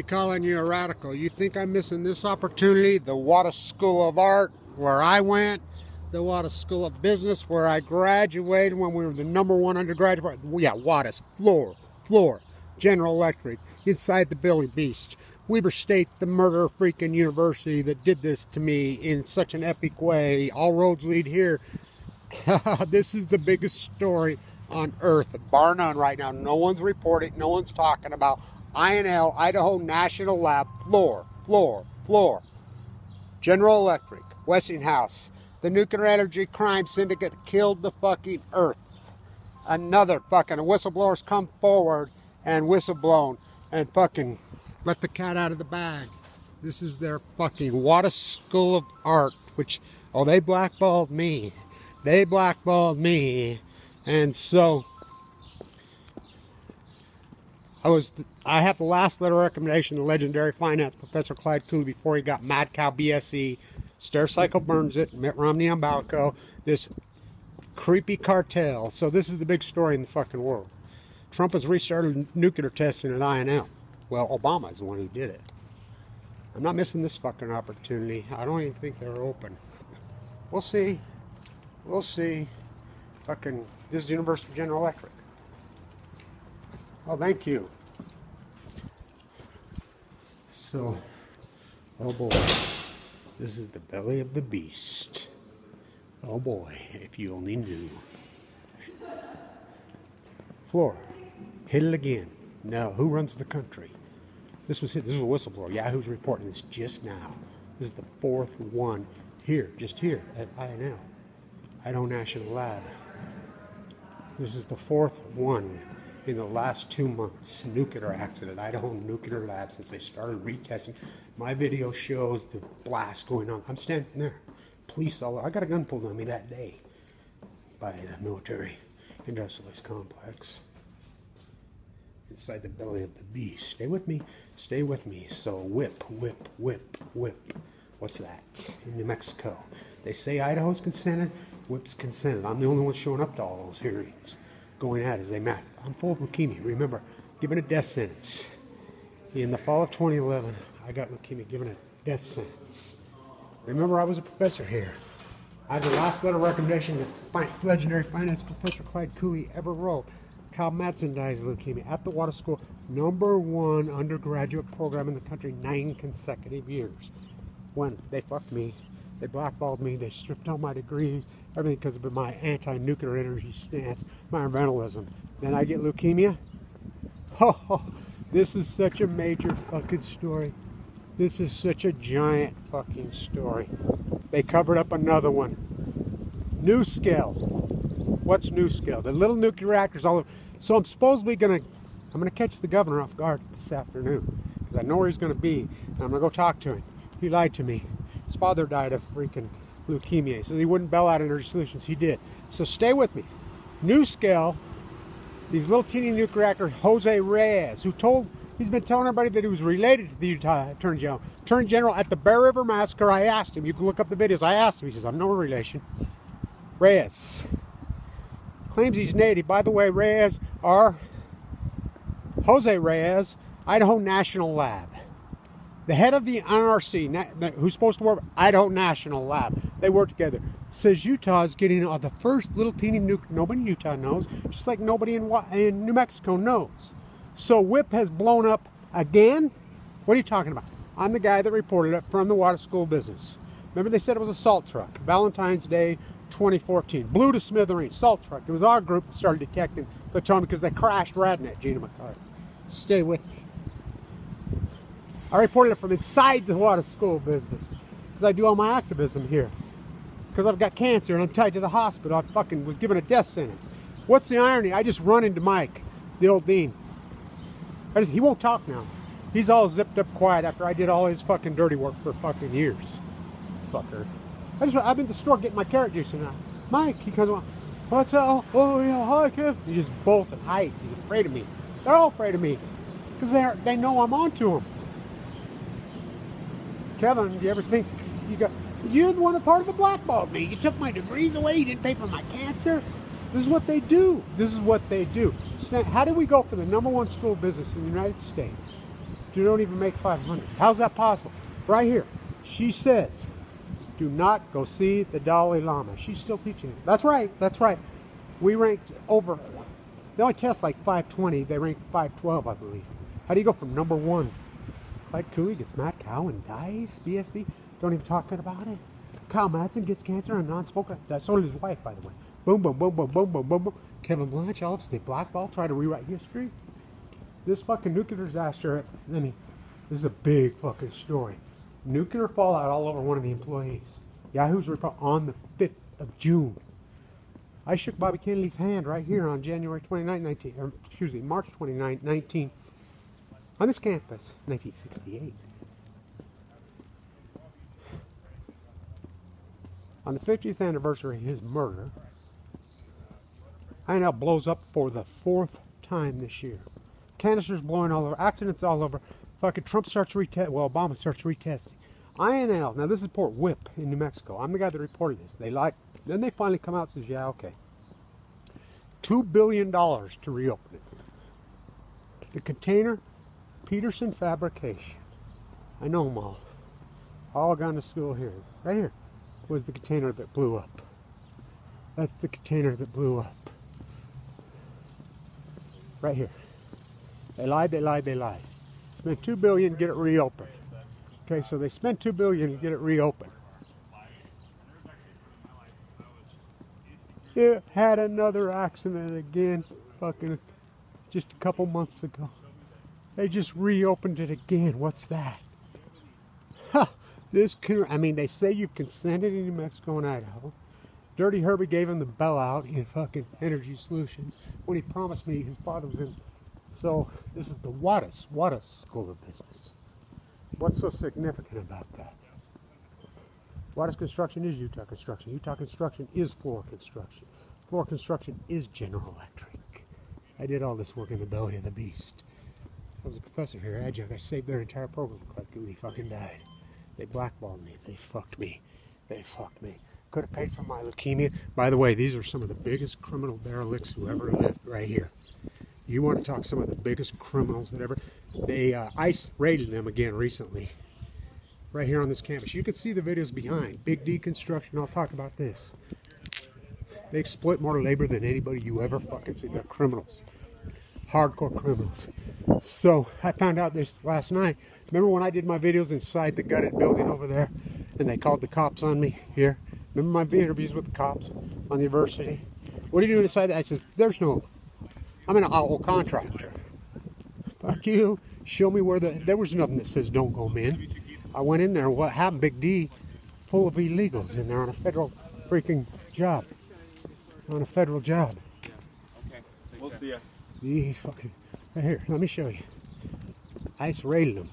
Calling you a radical. You think I'm missing this opportunity? The Wada School of Art, where I went. The Wada School of Business, where I graduated when we were the #1 undergraduate. Yeah, Wada's. Floor. General Electric. Inside the Billy Beast. Weber State, the murder freaking university that did this to me in such an epic way. All roads lead here. This is the biggest story on earth, bar none right now. No one's reporting. No one's talking about. INL, Idaho National Lab, floor. General Electric, Westinghouse, the Nuclear Energy Crime Syndicate killed the fucking earth. Another fucking whistleblowers come forward and whistleblown and fucking let the cat out of the bag. This is their fucking Wada School of Art, which, oh, they blackballed me. They blackballed me. And so I have the last letter of recommendation to legendary finance professor Clyde Cooley before he got mad cow BSE, Stericycle burns it, Mitt Romney on Balco, this creepy cartel. So this is the big story in the fucking world. Trump has restarted nuclear testing at INL. Well, Obama is the one who did it. I'm not missing this fucking opportunity. I don't even think they're open. We'll see. We'll see. Fucking, this is University of General Electric. Oh, thank you. So, oh boy, this is the belly of the beast. Oh boy, if you only knew. Floor, hit it again. No, who runs the country? This was it. This was a whistleblower. Yahoo's reporting this just now. This is the 4th one here, just here at INL, Idaho National Lab. This is the 4th one in the last 2 months. Nuclear accident, Idaho Nuclear Lab, since they started retesting. My video shows the blast going on. I'm standing there. Police all, I got a gun pulled on me that day by the military industrialist complex. Inside the belly of the beast. Stay with me. Stay with me. So whip. What's that? In New Mexico. They say Idaho's consented. Whip's consented. I'm the only one showing up to all those hearings. Going at as they math. I'm full of leukemia. Remember, given a death sentence. In the fall of 2011, I got leukemia, given a death sentence. Remember, I was a professor here. I have the last letter of recommendation that legendary finance professor Clyde Cooley ever wrote. Kyle Madsen dies of leukemia at the Wada School, #1 undergraduate program in the country, 9 consecutive years. When they fucked me, they blackballed me, they stripped all my degrees, everything because of my anti-nuclear energy stance, my environmentalism. Then I get leukemia. Oh, this is such a major fucking story. This is such a giant fucking story. They covered up another one. NUCLEAR. What's NUCLEAR? The little nuclear reactors all over. So I'm supposedly I'm gonna catch the governor off guard this afternoon because I know where he's gonna be, and I'm gonna go talk to him. He lied to me. His father died of freaking leukemia. He said he wouldn't bail out Energy Solutions. He did. So stay with me. NUCLEAR, these little teeny nuclear reactors, Jose Reyes, he's been telling everybody that he was related to the Utah Attorney General. Attorney General at the Bear River Massacre, I asked him, you can look up the videos, I asked him, he says, I'm no relation. Reyes claims he's native. By the way, Jose Reyes, Idaho National Lab. The head of the NRC, who's supposed to work, Idaho National Lab. They work together. Says Utah is getting the first little teeny nuke. Nobody in Utah knows, just like nobody in New Mexico knows. So WHIP has blown up again? What are you talking about? I'm the guy that reported it from the Wada School of Business. Remember they said it was a salt truck. Valentine's Day 2014. Blew to smithereens. Salt truck. It was our group that started detecting plutonium because they crashed Radnet, Gina McCarthy. Stay with me. I reported it from inside the Wada School of Business because I do all my activism here. Because I've got cancer and I'm tied to the hospital. I fucking was given a death sentence. What's the irony? I just run into Mike, the old dean. He won't talk now. He's all zipped up quiet after I did all his fucking dirty work for fucking years. Fucker. I've been to the store getting my carrot juice and Mike, he comes on. What's up? Oh, yeah, hi, Kev. He just bolts and hides. He's afraid of me. They're all afraid of me because they know I'm on to them. Kevin, do you ever think you're the one that part of the blackballed me? You took my degrees away. You didn't pay for my cancer. This is what they do. This is what they do. How did we go for the #1 school of business in the United States don't even make 500. How's that possible? Right here. She says, do not go see the Dalai Lama. She's still teaching it. That's right. That's right. We ranked over. They only test like 520. They ranked 512, I believe. How do you go from number 1? Clyde Cooley gets mad cow and dies. BSC. Don't even talk about it. Kyle Madsen gets cancer and non-smoker. That's so did his wife, by the way. Boom, boom, boom, boom, boom, boom, boom, boom. Kevin Blanch, Alex, the blackball, try to rewrite history. This fucking nuclear disaster, I mean, this is a big fucking story. Nuclear fallout all over one of the employees. Yahoo's report on the 5th of June. I shook Bobby Kennedy's hand right here on January 29, March 29, 19, on this campus, 1968. On the 50th anniversary of his murder, INL blows up for the 4th time this year. Canisters blowing all over, accidents all over. Fucking Trump starts Obama starts retesting. INL, now this is Port Whip in New Mexico. I'm the guy that reported this. Then they finally come out and says, yeah, okay. $2 billion to reopen it. The container, Peterson Fabrication. I know them all. All gone to school here. Right here was the container that blew up. That's the container that blew up. Right here. They lied, they lied, they lied. Spent $2 billion to get it reopened. Okay, so they spent $2 billion to get it reopened. It had another accident again, fucking just a couple months ago. They just reopened it again. What's that? Huh. They say you've consented in New Mexico and Idaho. Dirty Herbie gave him the bailout in fucking Energy Solutions when he promised me his father was in. So this is the WADA School of Business. What's so significant about that? WADA Construction is Utah Construction. Utah Construction is Floor Construction. Floor Construction is General Electric. I did all this work in the belly of the beast. I was a professor here, adjunct. I saved their entire program. Clyde Cooley fucking died. They blackballed me. They fucked me. They fucked me. Could have paid for my leukemia. By the way, these are some of the biggest criminal derelicts who ever lived right here. You want to talk some of the biggest criminals that ever... They ICE raided them again recently. Right here on this campus. You can see the videos behind. Big D Construction. I'll talk about this. They exploit more labor than anybody you ever fucking see. They're criminals. Hardcore criminals. So, I found out this last night. Remember when I did my videos inside the gutted building over there? And they called the cops on me here? Remember my interviews with the cops on the university? What are you doing inside that? I says, there's no... I'm an old contractor. Fuck you. Show me where there was nothing that says don't go in. I went in there. What happened? Big D, full of illegals in there on a federal freaking job. On a federal job. Okay. We'll see ya. These fucking... Right here. Let me show you. ICE raided them.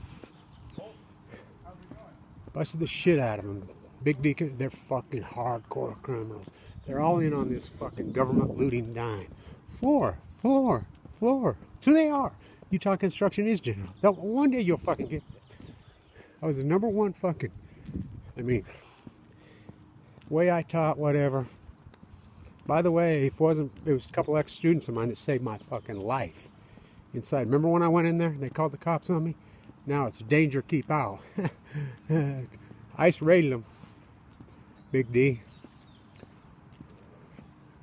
Busted the shit out of them. Big D, they're fucking hardcore criminals. They're all in on this fucking government looting dime. Floor. That's who they are. Utah Construction is General. One day you'll fucking get this. I was the #1 fucking... way I taught, whatever. By the way, it was a couple ex-students of mine that saved my fucking life inside. Remember when I went in there? They called the cops on me? Now it's danger, keep out. ICE raided them. Big D.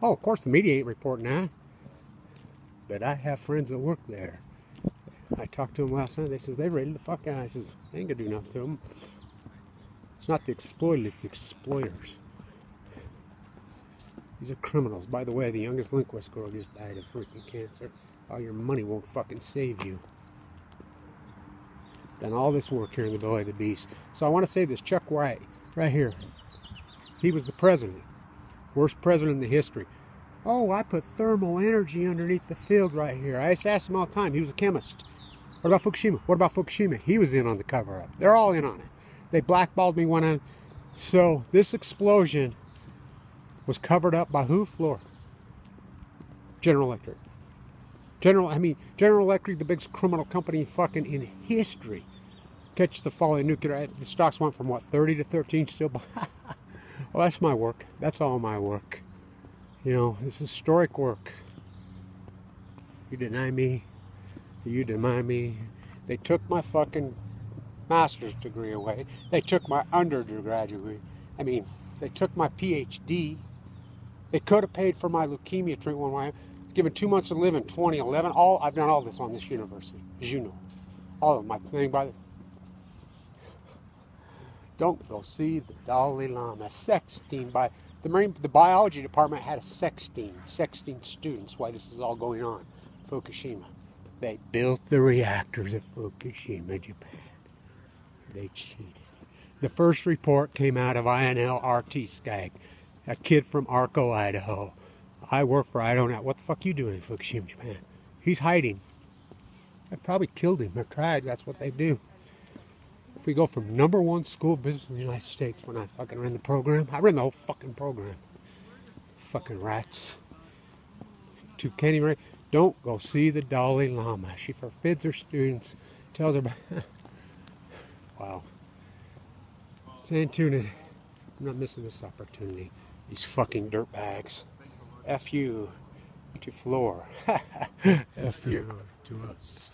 Oh, of course the media ain't reporting that. But I have friends that work there. I talked to them last night. They says they raided the fuck out. I says, they ain't gonna do nothing to them. It's not the exploited, it's the exploiters. These are criminals. By the way, the youngest linguist girl just died of freaking cancer. All your money won't fucking save you. Done all this work here in the belly of the beast. So I want to say this. Chuck White, right here. He was the president. Worst president in the history. Oh, I put thermal energy underneath the field right here. I just asked him all the time. He was a chemist. What about Fukushima? What about Fukushima? He was in on the cover-up. They're all in on it. They blackballed me one on. So this explosion was covered up by who? Floor. General Electric. General Electric, the biggest criminal company fucking in history. Catch the falling nuclear. The stocks went from what, 30 to 13 still. Well, that's my work. That's all my work. You know, this is historic work. You deny me. You deny me. They took my fucking master's degree away. They took my undergraduate degree. I mean, they took my PhD. They could have paid for my leukemia treatment when I was given 2 months to live in 2011. I've done all this on this university, as you know. All of my thing by the... Don't go see the Dalai Lama. Sexting by... The biology department had a sexting students while this is all going on. Fukushima. They built the reactors at Fukushima, Japan. They cheated. The first report came out of INL-RT Skag, a kid from Arco, Idaho. I work for I don't know. What the fuck you doing in Fukushima, Japan? He's hiding. I probably killed him or tried. That's what they do. If we go from #1 school business in the United States when I fucking ran the program, I ran the whole fucking program. Fucking rats. To Kenny Ray, don't go see the Dalai Lama. She forbids her students, tells her, wow. Stay tuned. I'm not missing this opportunity. These fucking dirtbags. F you to floor. F you to us.